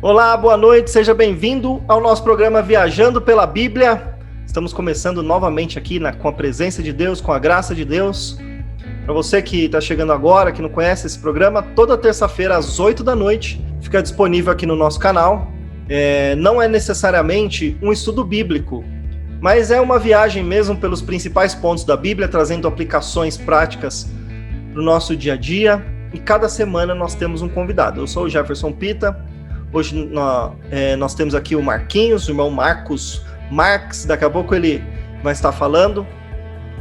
Olá, boa noite, seja bem-vindo ao nosso programa Viajando pela Bíblia. Estamos começando novamente aqui com a presença de Deus, com a graça de Deus. Para você que está chegando agora, que não conhece esse programa, toda terça-feira às 8 da noite fica disponível aqui no nosso canal. Não é necessariamente um estudo bíblico, mas é uma viagem mesmo pelos principais pontos da Bíblia, trazendo aplicações práticas para o nosso dia a dia. E cada semana nós temos um convidado. Eu sou o Jefferson Pita. Hoje nós temos aqui o Marquinhos, o irmão Marcos Marques, daqui a pouco ele vai estar falando.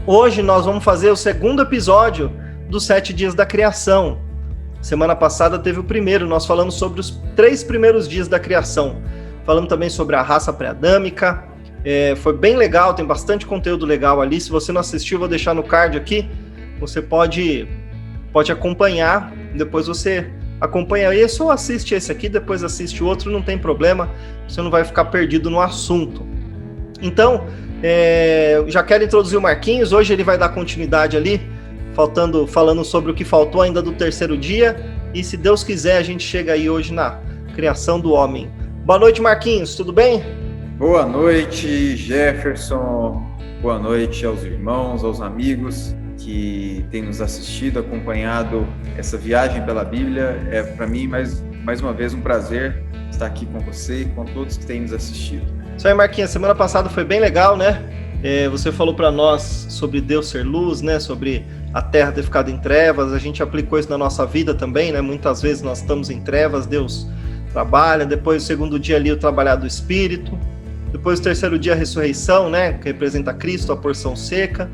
Hoje nós vamos fazer o segundo episódio dos 7 dias da criação. Semana passada teve o primeiro, nós falamos sobre os 3 primeiros dias da criação. Falamos também sobre a raça pré-adâmica, foi bem legal, tem bastante conteúdo legal ali. Se você não assistiu, vou deixar no card aqui, você pode acompanhar, depois você acompanha esse ou assiste esse aqui, depois assiste o outro, não tem problema, você não vai ficar perdido no assunto. Então, já quero introduzir o Marquinhos, hoje ele vai dar continuidade ali, falando sobre o que faltou ainda do terceiro dia, e se Deus quiser a gente chega aí hoje na criação do homem. Boa noite, Marquinhos, tudo bem? Boa noite, Jefferson, boa noite aos irmãos, aos amigos que tem nos assistido, acompanhado essa viagem pela Bíblia. É para mim, mais uma vez, um prazer estar aqui com você e com todos que têm nos assistido. Isso aí, Marquinhos, semana passada foi bem legal, né? Você falou para nós sobre Deus ser luz, né? Sobre a terra ter ficado em trevas, a gente aplicou isso na nossa vida também, né? Muitas vezes nós estamos em trevas, Deus trabalha, depois o segundo dia ali o trabalhar do Espírito, depois o terceiro dia a ressurreição, né? Que representa Cristo, a porção seca,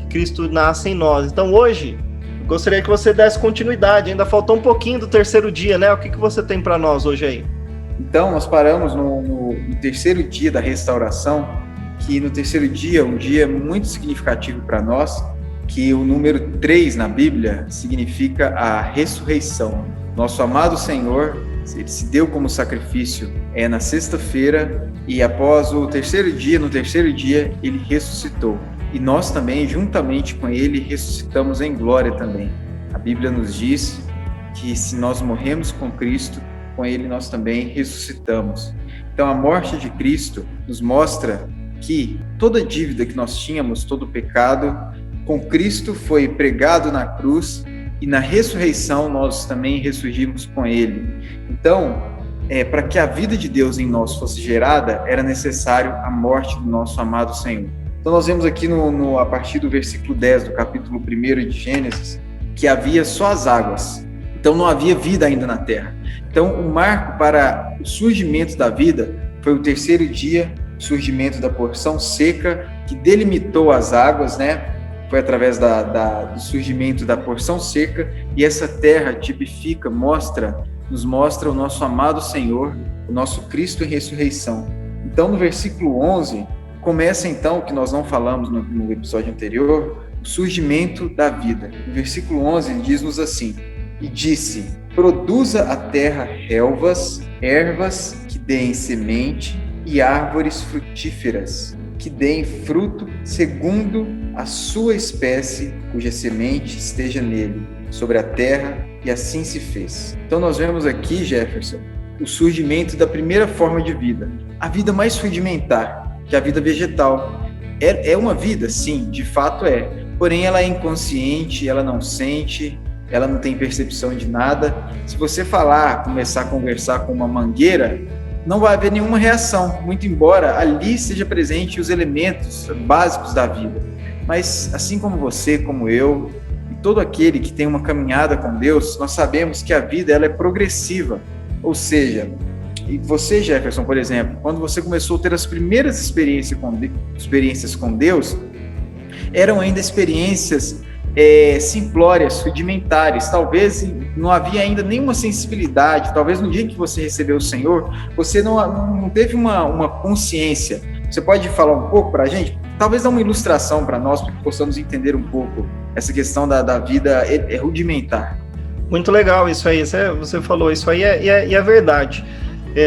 Cristo nasce em nós. Então hoje, eu gostaria que você desse continuidade, ainda faltou um pouquinho do terceiro dia, né? O que você tem para nós hoje aí? Então, nós paramos no terceiro dia da restauração, que no terceiro dia, um dia muito significativo para nós, que o número 3 na Bíblia significa a ressurreição. Nosso amado Senhor, ele se deu como sacrifício na sexta-feira, e após no terceiro dia, ele ressuscitou. E nós também, juntamente com ele, ressuscitamos em glória também. A Bíblia nos diz que se nós morremos com Cristo, com ele nós também ressuscitamos. Então a morte de Cristo nos mostra que toda dívida que nós tínhamos, todo pecado, com Cristo foi pregado na cruz, e na ressurreição nós também ressurgimos com ele. Então, para que a vida de Deus em nós fosse gerada, era necessário a morte do nosso amado Senhor. Então nós vemos aqui a partir do versículo 10 do capítulo 1 de Gênesis, que havia só as águas. Então não havia vida ainda na terra. Então o marco para o surgimento da vida foi o terceiro dia, o surgimento da porção seca, que delimitou as águas, né? Foi através do surgimento da porção seca, e essa terra tipifica, nos mostra o nosso amado Senhor, o nosso Cristo em ressurreição. Então no versículo 11, começa então, o que nós não falamos no episódio anterior, o surgimento da vida. No versículo 11 diz-nos assim: e disse, produza a terra relvas, ervas que deem semente, e árvores frutíferas, que deem fruto segundo a sua espécie, cuja semente esteja nele, sobre a terra, e assim se fez. Então nós vemos aqui, Jefferson, o surgimento da primeira forma de vida, a vida mais rudimentar, que a vida vegetal. É uma vida, sim, de fato é. Porém, ela é inconsciente, ela não sente, ela não tem percepção de nada. Se você começar a conversar com uma mangueira, não vai haver nenhuma reação, muito embora ali esteja presente os elementos básicos da vida. Mas assim como você, como eu, e todo aquele que tem uma caminhada com Deus, nós sabemos que a vida ela é progressiva. Ou seja, e você, Jefferson, por exemplo, quando você começou a ter as primeiras experiências com Deus, eram ainda experiências simplórias, rudimentares. Talvez não havia ainda nenhuma sensibilidade. Talvez no dia que você recebeu o Senhor, você não teve uma consciência. Você pode falar um pouco para a gente? Talvez dar uma ilustração para nós, para que possamos entender um pouco essa questão da vida rudimentar. Muito legal isso aí, você falou, isso aí é verdade.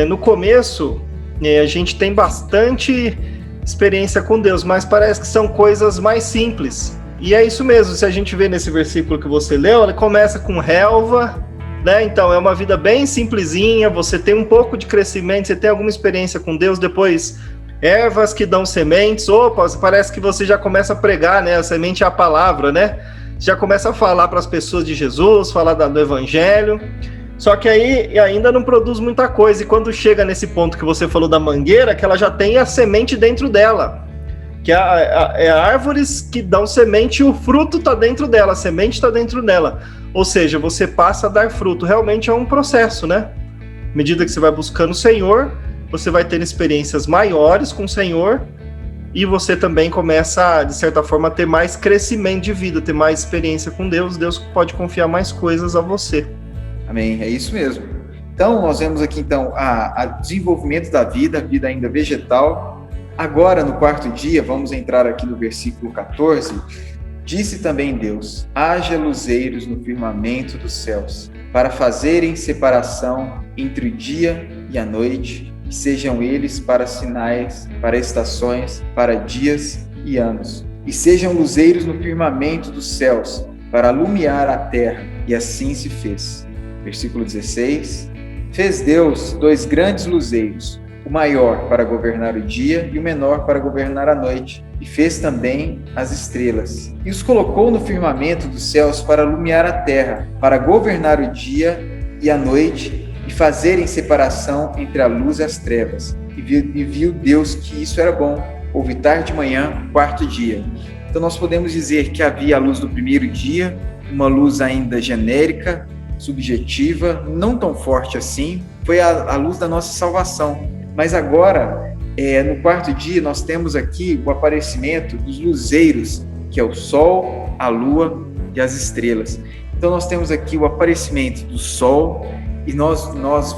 No começo, a gente tem bastante experiência com Deus, mas parece que são coisas mais simples. E é isso mesmo, se a gente vê nesse versículo que você leu, ele começa com relva, né? Então é uma vida bem simplesinha, você tem um pouco de crescimento, você tem alguma experiência com Deus, depois ervas que dão sementes, parece que você já começa a pregar, né? A semente é a palavra, né? Já começa a falar para as pessoas de Jesus, falar do evangelho, só que aí ainda não produz muita coisa, e quando chega nesse ponto que você falou da mangueira, que ela já tem a semente dentro dela, que é árvores que dão semente e o fruto está dentro dela, a semente está dentro dela, ou seja, você passa a dar fruto, realmente é um processo, né? À medida que você vai buscando o Senhor, você vai ter experiências maiores com o Senhor, e você também começa, de certa forma, a ter mais crescimento de vida, ter mais experiência com Deus. Deus pode confiar mais coisas a você. Amém, é isso mesmo. Então, nós vemos aqui, a desenvolvimento da vida, a vida ainda vegetal. Agora, no quarto dia, vamos entrar aqui no versículo 14. Disse também Deus: haja luzeiros no firmamento dos céus, para fazerem separação entre o dia e a noite, que sejam eles para sinais, para estações, para dias e anos. E sejam luzeiros no firmamento dos céus, para alumiar a terra. E assim se fez. Versículo 16. Fez Deus 2 grandes luzeiros, o maior para governar o dia e o menor para governar a noite. E fez também as estrelas. E os colocou no firmamento dos céus para alumiar a terra, para governar o dia e a noite, e fazerem separação entre a luz e as trevas. E viu Deus que isso era bom. Houve tarde de manhã, quarto dia. Então nós podemos dizer que havia a luz do primeiro dia, uma luz ainda genérica, subjetiva, não tão forte assim, foi a luz da nossa salvação. Mas agora, no quarto dia, nós temos aqui o aparecimento dos luzeiros, que é o sol, a lua e as estrelas. Então nós temos aqui o aparecimento do sol, e nós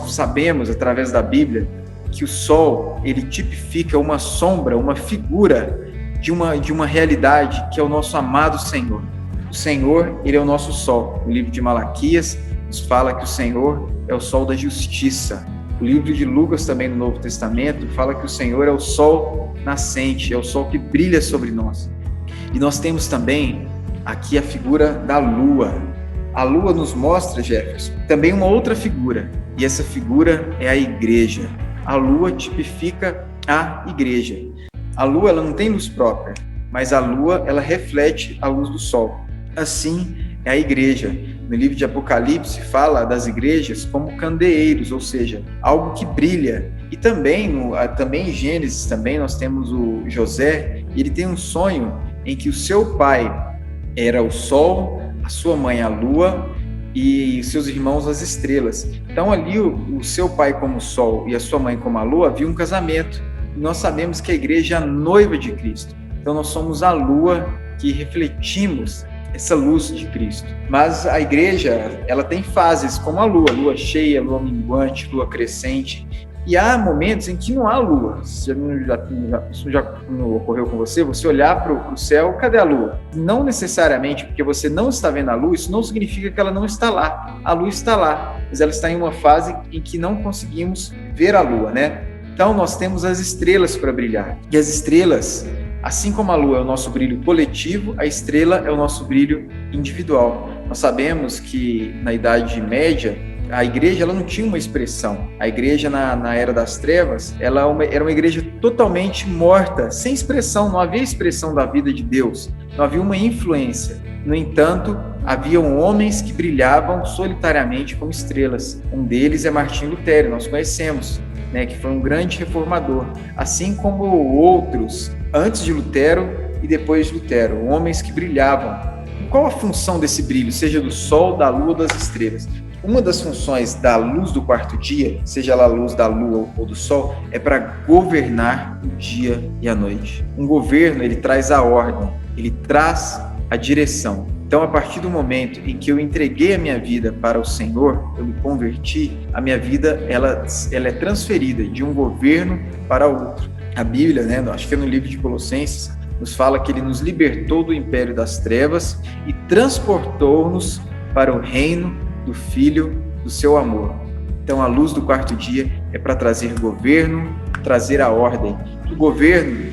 sabemos, através da Bíblia, que o sol, ele tipifica uma sombra, uma figura de uma realidade, que é o nosso amado Senhor. O Senhor, ele é o nosso sol. O livro de Malaquias nos fala que o Senhor é o sol da justiça. O livro de Lucas, também no Novo Testamento, fala que o Senhor é o sol nascente, é o sol que brilha sobre nós. E nós temos também aqui a figura da lua. A lua nos mostra, Jefferson, também uma outra figura, e essa figura é a igreja. A lua tipifica a igreja. A lua, ela não tem luz própria, mas a lua, ela reflete a luz do sol. Assim é a igreja. No livro de Apocalipse fala das igrejas como candeeiros, ou seja, algo que brilha. E também em Gênesis também nós temos o José, e ele tem um sonho em que o seu pai era o sol, a sua mãe a lua e seus irmãos as estrelas. Então ali o seu pai como o sol e a sua mãe como a lua, havia um casamento. E nós sabemos que a igreja é a noiva de Cristo. Então nós somos a lua que refletimos essa luz de Cristo. Mas a igreja, ela tem fases como a lua cheia, lua minguante, lua crescente. E há momentos em que não há lua. Isso já ocorreu com você? Você olhar para o céu, cadê a lua? Não necessariamente porque você não está vendo a lua, isso não significa que ela não está lá. A lua está lá, mas ela está em uma fase em que não conseguimos ver a lua, né? Então nós temos as estrelas para brilhar. E as estrelas, assim como a lua é o nosso brilho coletivo, a estrela é o nosso brilho individual. Nós sabemos que na Idade Média, a igreja, ela não tinha uma expressão. A igreja na Era das Trevas, ela era uma igreja totalmente morta, sem expressão, não havia expressão da vida de Deus, não havia uma influência. No entanto, haviam homens que brilhavam solitariamente como estrelas. Um deles é Martim Lutero, nós conhecemos, né, que foi um grande reformador, assim como outros antes de Lutero e depois de Lutero, homens que brilhavam. Qual a função desse brilho, seja do sol, da lua ou das estrelas? Uma das funções da luz do quarto dia, seja ela a luz da lua ou do sol, é para governar o dia e a noite. Um governo, ele traz a ordem, ele traz a direção. Então, a partir do momento em que eu entreguei a minha vida para o Senhor, eu me converti, a minha vida ela é transferida de um governo para outro. A Bíblia, né, acho que é no livro de Colossenses, nos fala que ele nos libertou do império das trevas e transportou-nos para o reino do Filho, do seu amor. Então, a luz do quarto dia é para trazer governo, trazer a ordem. O governo,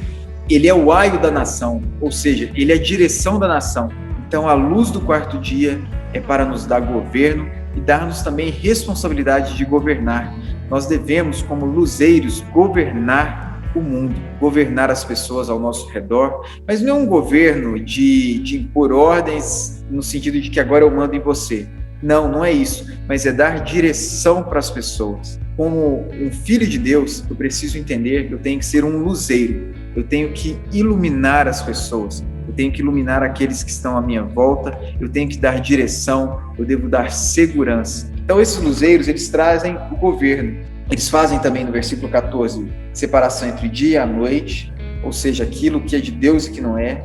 ele é o aio da nação, ou seja, ele é a direção da nação. Então, a luz do quarto dia é para nos dar governo e dar-nos também responsabilidade de governar. Nós devemos, como luzeiros, governar o mundo, governar as pessoas ao nosso redor, mas não é um governo de impor ordens no sentido de que agora eu mando em você. Não é isso, mas é dar direção para as pessoas. Como um filho de Deus, eu preciso entender que eu tenho que ser um luzeiro, eu tenho que iluminar as pessoas, eu tenho que iluminar aqueles que estão à minha volta, eu tenho que dar direção, eu devo dar segurança. Então esses luzeiros, eles trazem o governo. Eles fazem também no versículo 14, separação entre dia e noite, ou seja, aquilo que é de Deus e que não é.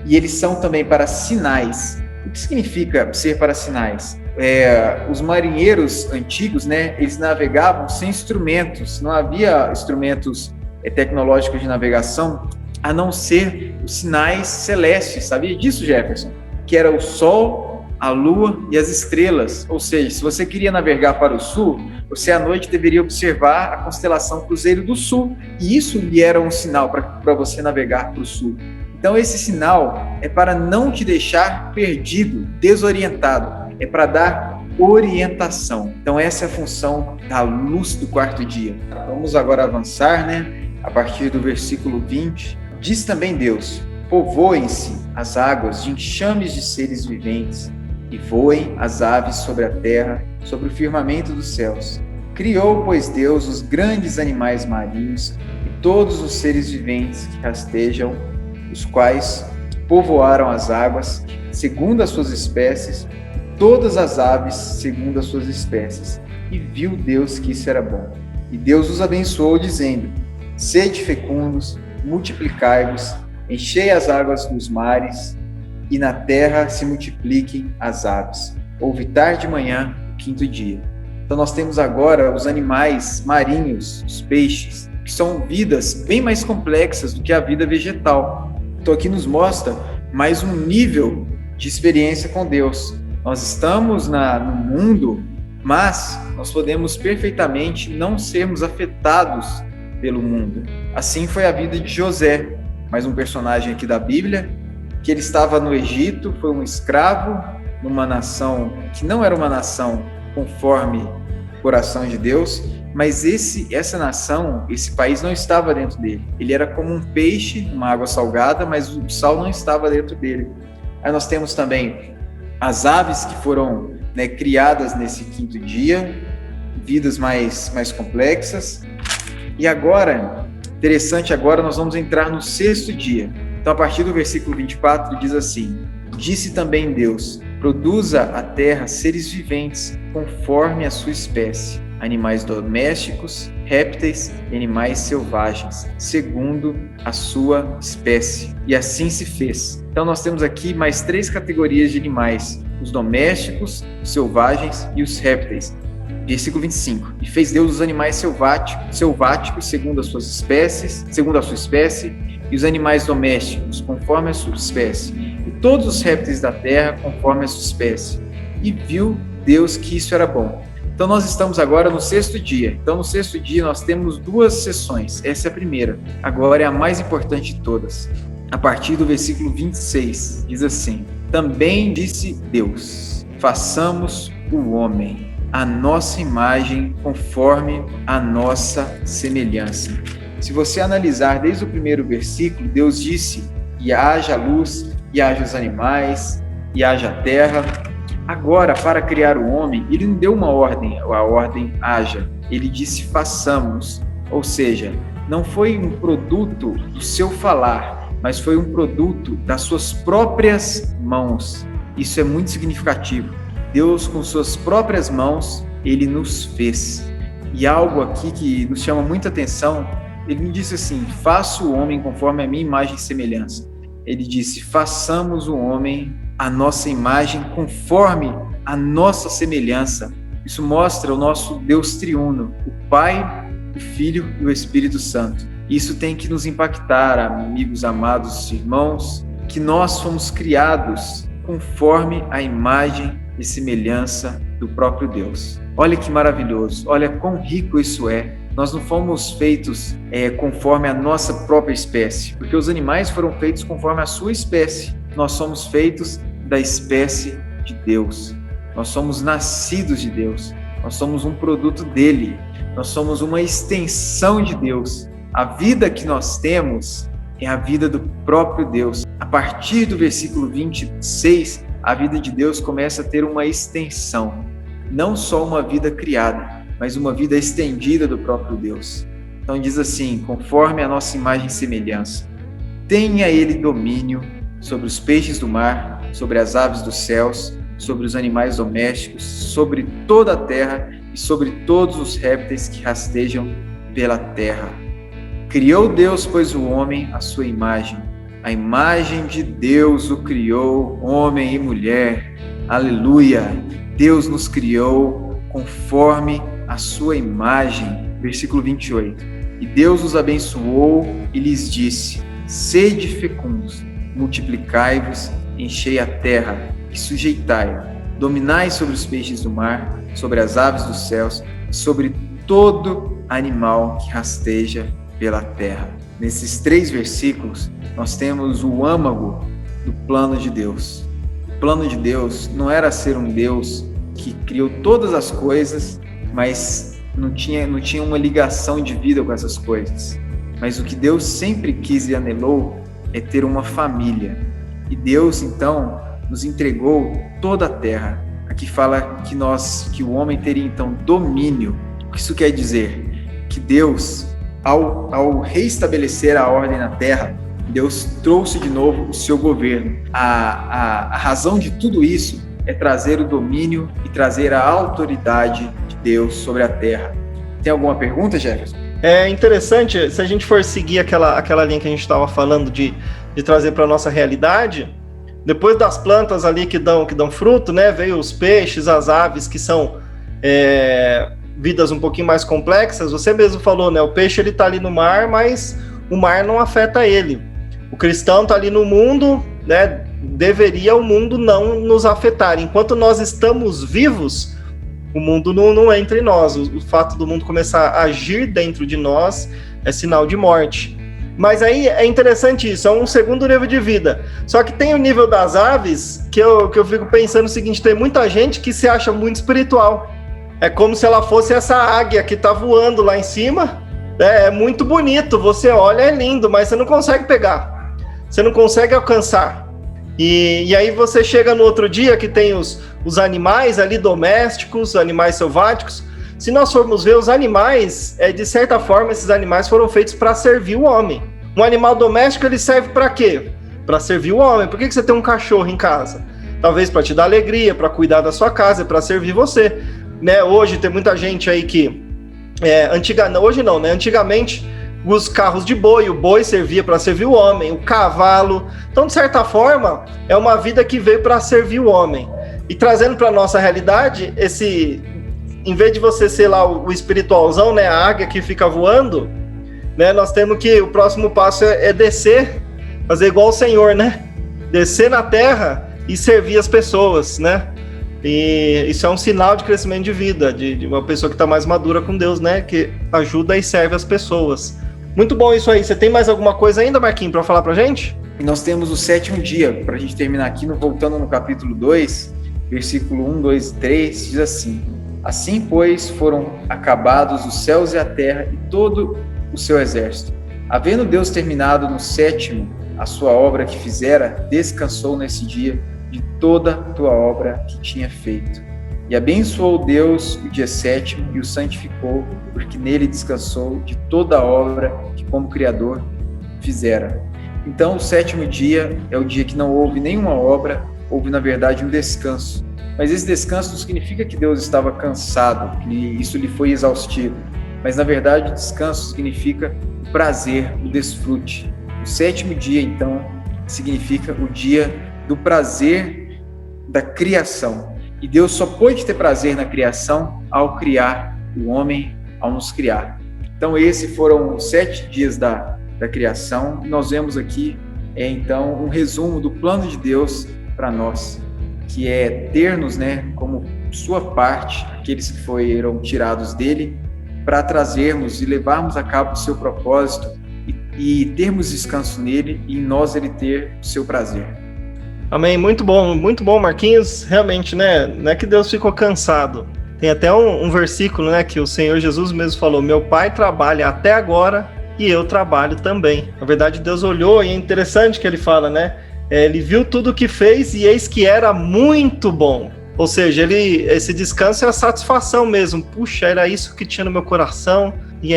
E eles são também para sinais. O que significa ser para sinais? Os marinheiros antigos, eles navegavam sem instrumentos, não havia instrumentos tecnológicos de navegação, a não ser os sinais celestes. Sabia disso, Jefferson? Que era o sol, a lua e as estrelas. Ou seja, se você queria navegar para o sul, você à noite deveria observar a constelação Cruzeiro do Sul, e isso lhe era um sinal para você navegar para o sul. Então esse sinal é para não te deixar perdido, desorientado, é para dar orientação. Então essa é a função da luz do quarto dia. Vamos agora avançar, a partir do versículo 20. Diz também Deus: povoem-se as águas de enxames de seres viventes, e voem as aves sobre a terra, sobre o firmamento dos céus. Criou, pois, Deus os grandes animais marinhos e todos os seres viventes que rastejam, os quais povoaram as águas segundo as suas espécies, e todas as aves segundo as suas espécies. E viu Deus que isso era bom. E Deus os abençoou, dizendo: sede fecundos, multiplicai-vos, enchei as águas dos mares, e na terra se multipliquem as aves. Houve tarde de manhã, o quinto dia. Então nós temos agora os animais marinhos, os peixes, que são vidas bem mais complexas do que a vida vegetal. Então aqui nos mostra mais um nível de experiência com Deus. Nós estamos no mundo, mas nós podemos perfeitamente não sermos afetados pelo mundo. Assim foi a vida de José, mais um personagem aqui da Bíblia, que ele estava no Egito, foi um escravo numa nação que não era uma nação conforme o coração de Deus, mas essa nação, esse país não estava dentro dele. Ele era como um peixe numa água salgada, mas o sal não estava dentro dele. Aí nós temos também as aves que foram criadas nesse quinto dia, vidas mais complexas. E agora, interessante, agora nós vamos entrar no sexto dia. Então, a partir do versículo 24, diz assim: disse também Deus: produza a terra seres viventes conforme a sua espécie, animais domésticos, répteis e animais selvagens, segundo a sua espécie. E assim se fez. Então nós temos aqui mais 3 categorias de animais: os domésticos, os selvagens e os répteis. Versículo 25. E fez Deus os animais selváticos segundo as suas espécies, segundo a sua espécie, e os animais domésticos conforme a sua espécie, e todos os répteis da terra conforme a sua espécie. E viu Deus que isso era bom. Então nós estamos agora no sexto dia. Então no sexto dia nós temos 2 sessões. Essa é a primeira. Agora é a mais importante de todas. A partir do versículo 26, diz assim: também disse Deus: façamos o homem à nossa imagem, conforme a nossa semelhança. Se você analisar desde o primeiro versículo, Deus disse: e haja luz, e haja os animais, e haja a terra. Agora, para criar o homem, ele não deu uma ordem, a ordem haja. Ele disse façamos, ou seja, não foi um produto do seu falar, mas foi um produto das suas próprias mãos. Isso é muito significativo. Deus, com suas próprias mãos, ele nos fez. E algo aqui que nos chama muita atenção, ele não disse assim: faça o homem conforme a minha imagem e semelhança. Ele disse: façamos o homem à nossa imagem, conforme a nossa semelhança. Isso mostra o nosso Deus triuno, o Pai, o Filho e o Espírito Santo. Isso tem que nos impactar, amigos amados irmãos, que nós fomos criados conforme a imagem e semelhança do próprio Deus. Olha que maravilhoso, olha quão rico isso é. Nós não fomos feitos conforme a nossa própria espécie, porque os animais foram feitos conforme a sua espécie. Nós somos feitos da espécie de Deus. Nós somos nascidos de Deus. Nós somos um produto dele. Nós somos uma extensão de Deus. A vida que nós temos é a vida do próprio Deus. A partir do versículo 26, a vida de Deus começa a ter uma extensão. Não só uma vida criada, mas uma vida estendida do próprio Deus. Então diz assim: conforme a nossa imagem e semelhança, tenha ele domínio sobre os peixes do mar, sobre as aves dos céus, sobre os animais domésticos, sobre toda a terra e sobre todos os répteis que rastejam pela terra. Criou Deus, pois, o homem à sua imagem. A imagem de Deus o criou, homem e mulher. Aleluia! Deus nos criou conforme a sua imagem. Versículo 28. E Deus os abençoou e lhes disse: sede fecundos, multiplicai-vos, enchei a terra e sujeitai-a. Dominai sobre os peixes do mar, sobre as aves dos céus, sobre todo animal que rasteja pela terra. Nesses 3 versículos, nós temos o âmago do plano de Deus. O plano de Deus não era ser um Deus que criou todas as coisas, mas não tinha uma ligação de vida com essas coisas. Mas o que Deus sempre quis e anelou é ter uma família. E Deus, então, nos entregou toda a terra. Aqui fala que o homem teria, então, domínio. O que isso quer dizer? Que Deus, ao reestabelecer a ordem na terra, Deus trouxe de novo o seu governo. A razão de tudo isso é trazer o domínio e trazer a autoridade de Deus sobre a terra. Tem alguma pergunta, Jefferson? É interessante, se a gente for seguir aquela linha que a gente estava falando de trazer para a nossa realidade, depois das plantas ali que dão fruto, né, veio os peixes, as aves, que são vidas um pouquinho mais complexas. Você mesmo falou, né, o peixe ele está ali no mar, mas o mar não afeta ele. O cristão está ali no mundo, né, deveria o mundo não nos afetar. Enquanto nós estamos vivos, o mundo não é entre nós. O fato do mundo começar a agir dentro de nós é sinal de morte. Mas aí é interessante isso, é um segundo nível de vida. Só que tem o nível das aves, que eu fico pensando o seguinte: tem muita gente que se acha muito espiritual. É como se ela fosse essa águia que está voando lá em cima. É muito bonito, você olha, é lindo, mas você não consegue pegar. Você não consegue alcançar. E aí você chega no outro dia que tem os animais ali domésticos, animais selváticos. Se nós formos ver os animais, de certa forma, esses animais foram feitos para servir o homem. Um animal doméstico, ele serve para quê? Para servir o homem. Por que você tem um cachorro em casa? Talvez para te dar alegria, para cuidar da sua casa, para servir você. Né? Hoje tem muita gente aí que... hoje não, né? Antigamente, os carros de boi, o boi servia para servir o homem, o cavalo. Então, de certa forma, é uma vida que veio para servir o homem. E trazendo para a nossa realidade, em vez de você ser lá o espiritualzão, né, a águia que fica voando, né, nós temos que, o próximo passo é descer, fazer igual o Senhor, né? Descer na terra e servir as pessoas, né? E isso é um sinal de crescimento de vida, de uma pessoa que está mais madura com Deus, né? Que ajuda e serve as pessoas. Muito bom isso aí. Você tem mais alguma coisa ainda, Marquinhos, para falar para a gente? Nós temos o 7º dia, para a gente terminar aqui, voltando no capítulo 2, versículo 1, 2 e 3, diz assim: assim, pois, foram acabados os céus e a terra e todo o seu exército. Havendo Deus terminado no 7º a sua obra que fizera, descansou nesse dia de toda a tua obra que tinha feito. E abençoou Deus o dia 7º e o santificou, porque nele descansou de toda a obra que como Criador fizera. Então o 7º dia é o dia que não houve nenhuma obra, houve na verdade um descanso. Mas esse descanso não significa que Deus estava cansado, que isso lhe foi exaustivo. Mas na verdade o descanso significa o prazer, o desfrute. O 7º dia então significa o dia do prazer da criação. E Deus só pôde ter prazer na criação ao criar o homem, ao nos criar. Então esses foram os 7 dias da criação. Nós vemos aqui, então, um resumo do plano de Deus para nós. que é ter-nos, né, como sua parte, aqueles que foram tirados dele, para trazermos e levarmos a cabo o seu propósito e termos descanso nele e em nós ele ter o seu prazer. Amém, muito bom, Marquinhos. Realmente, né, não é que Deus ficou cansado. Tem até um versículo, né, que o Senhor Jesus mesmo falou: meu Pai trabalha até agora e eu trabalho também. Na verdade, Deus olhou, e é interessante que ele fala, né, ele viu tudo o que fez e eis que era muito bom. Ou seja, esse descanso é a satisfação mesmo. Puxa, era isso que tinha no meu coração e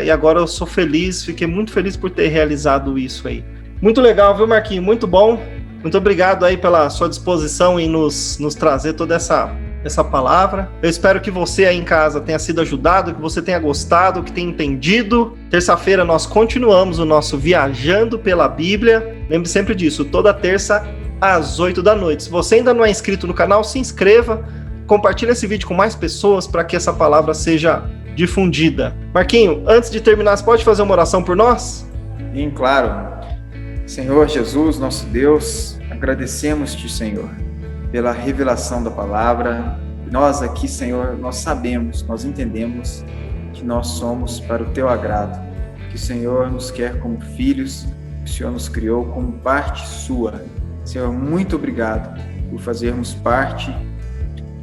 agora eu sou feliz, fiquei muito feliz por ter realizado isso aí. Muito legal, viu, Marquinhos? Muito bom. Muito obrigado aí pela sua disposição em nos trazer toda essa palavra. Eu espero que você aí em casa tenha sido ajudado, que você tenha gostado, que tenha entendido. Terça-feira nós continuamos o nosso Viajando pela Bíblia. Lembre sempre disso, toda terça às 8 da noite. Se você ainda não é inscrito no canal, se inscreva, compartilhe esse vídeo com mais pessoas para que essa palavra seja difundida. Marquinho, antes de terminar, você pode fazer uma oração por nós? Sim, claro. Senhor Jesus, nosso Deus, agradecemos-te, Senhor, pela revelação da palavra. Nós aqui, Senhor, nós sabemos, nós entendemos que nós somos para o teu agrado, que o Senhor nos quer como filhos, que o Senhor nos criou como parte sua. Senhor, muito obrigado por fazermos parte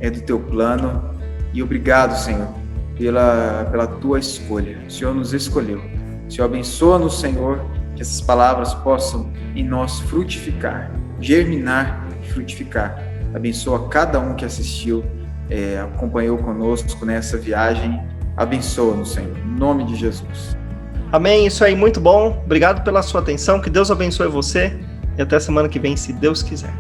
do teu plano e obrigado, Senhor, pela tua escolha. O Senhor nos escolheu. O Senhor abençoa-nos, Senhor, que essas palavras possam em nós frutificar, germinar e frutificar. Abençoa cada um que assistiu, acompanhou conosco nessa viagem. Abençoa-nos, Senhor, em nome de Jesus. Amém, isso aí, muito bom. Obrigado pela sua atenção, que Deus abençoe você e até semana que vem, se Deus quiser.